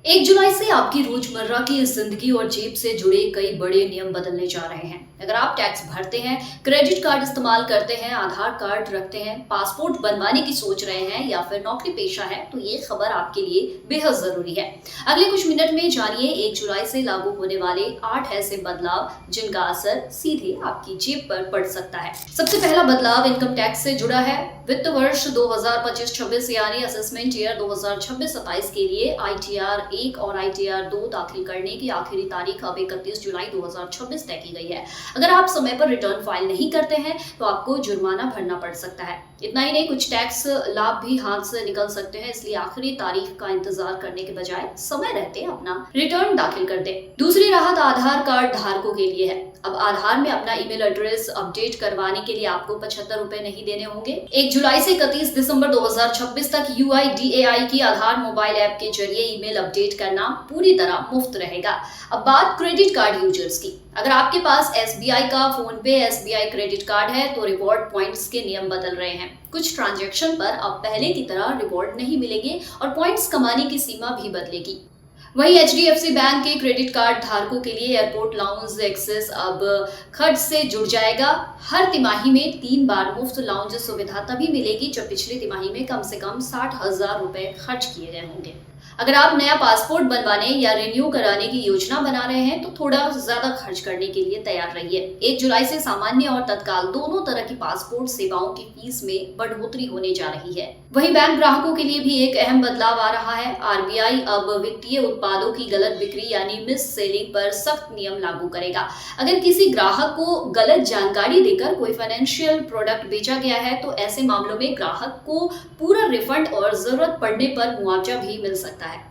1 जुलाई से आपकी रोजमर्रा की जिंदगी और जेब से जुड़े कई बड़े नियम बदलने जा रहे हैं। अगर आप टैक्स भरते हैं, क्रेडिट कार्ड इस्तेमाल करते हैं, आधार कार्ड रखते हैं, पासपोर्ट बनवाने की सोच रहे हैं या फिर नौकरी पेशा है, तो ये खबर आपके लिए बेहद जरूरी है। अगले कुछ मिनट में जानिए 1 जुलाई से लागू होने वाले 8 ऐसे बदलाव जिनका असर सीधे आपकी जेब पर पड़ सकता है। सबसे पहला बदलाव इनकम टैक्स से जुड़ा है। वित्त वर्ष 2025-26 यानी असेसमेंट ईयर 2026-27 के लिए ITR 1 और ITR 2 दाखिल करने की आखिरी तारीख अब 31 जुलाई 2026 तय की गई है। अगर आप समय पर रिटर्न फाइल नहीं करते हैं तो आपको जुर्माना भरना पड़ सकता है। इतना ही नहीं, कुछ टैक्स लाभ भी हाथ से निकल सकते हैं, इसलिए आखिरी तारीख का इंतजार करने के बजाय समय रहते अपना रिटर्न दाखिल कर दें। दूसरी राहत आधार कार्ड धारकों के लिए है। अब आधार में अपना ईमेल एड्रेस अपडेट करवाने के लिए आपको 75 रुपए नहीं देने होंगे। 1 जुलाई से 31 दिसंबर 2026 तक UIDAI की आधार मोबाइल ऐप के जरिए ईमेल अपडेट करना पूरी तरह मुफ्त रहेगा। अब बात क्रेडिट कार्ड यूजर्स की। अगर आपके पास SBI का फोन पे SBI क्रेडिट कार्ड है तो रिवॉर्ड पॉइंट्स के नियम बदल रहे हैं। कुछ ट्रांजैक्शन पर अब पहले की तरह रिवॉर्ड नहीं मिलेंगे और पॉइंट्स कमाने की सीमा भी बदलेगी। वहीं HDFC बैंक के क्रेडिट कार्ड धारकों के लिए एयरपोर्ट लाउंज एक्सेस अब खर्च से जुड़ जाएगा। हर तिमाही में 3 बार मुफ्त लाउंज सुविधा तभी मिलेगी जब पिछली तिमाही में कम से कम 60,000 रुपए खर्च किए गए होंगे। अगर आप नया पासपोर्ट बनवाने या रिन्यू कराने की योजना बना रहे हैं तो थोड़ा ज्यादा खर्च करने के लिए तैयार रहिए। 1 जुलाई से सामान्य और तत्काल दोनों तरह की पासपोर्ट सेवाओं की फीस में बढ़ोतरी होने जा रही है। वहीं बैंक ग्राहकों के लिए भी एक अहम बदलाव आ रहा है। RBI अब वित्तीय उत्पादों की गलत बिक्री यानी मिस सेलिंग पर सख्त नियम लागू करेगा। अगर किसी ग्राहक को गलत जानकारी देकर कोई फाइनेंशियल प्रोडक्ट बेचा गया है तो ऐसे मामलों में ग्राहक को पूरा रिफंड और जरूरत पड़ने पर मुआवजा भी मिल सकता है।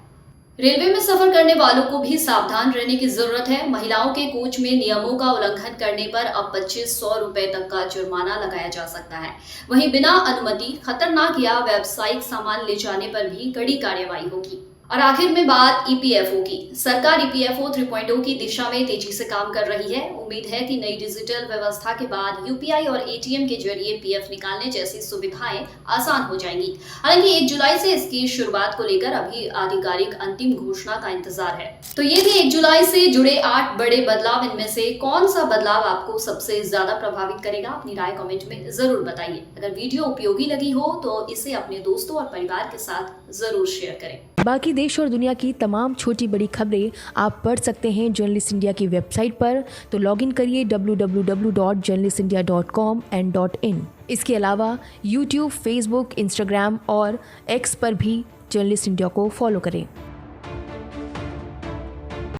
रेलवे में सफर करने वालों को भी सावधान रहने की जरूरत है। महिलाओं के कोच में नियमों का उल्लंघन करने पर अब 2500 रुपए तक का जुर्माना लगाया जा सकता है। वहीं बिना अनुमति खतरनाक या व्यावसायिक सामान ले जाने पर भी कड़ी कार्रवाई होगी। और आखिर में बात EPFO की। सरकार EPFO 3.0 की दिशा में तेजी से काम कर रही है। उम्मीद है कि नई डिजिटल व्यवस्था के बाद UPI और ATM के जरिए PF निकालने जैसी सुविधाएं आसान हो जाएंगी। हालांकि 1 जुलाई से इसकी शुरुआत को लेकर अभी आधिकारिक अंतिम घोषणा का इंतजार है। तो ये थे 1 जुलाई से जुड़े 8 बड़े बदलाव। इनमें से कौन सा बदलाव आपको सबसे ज्यादा प्रभावित करेगा? अपनी राय कमेंट में जरूर बताइए। अगर वीडियो उपयोगी लगी हो तो इसे अपने दोस्तों और परिवार के साथ जरूर शेयर करें। बाकी देश और दुनिया की तमाम छोटी बड़ी खबरें आप पढ़ सकते हैं जर्नलिस्ट इंडिया की वेबसाइट पर। तो लॉगिन करिए www.journalistindia.com and .in। इसके अलावा YouTube, Facebook, Instagram और X पर भी जर्नलिस्ट इंडिया को फॉलो करें।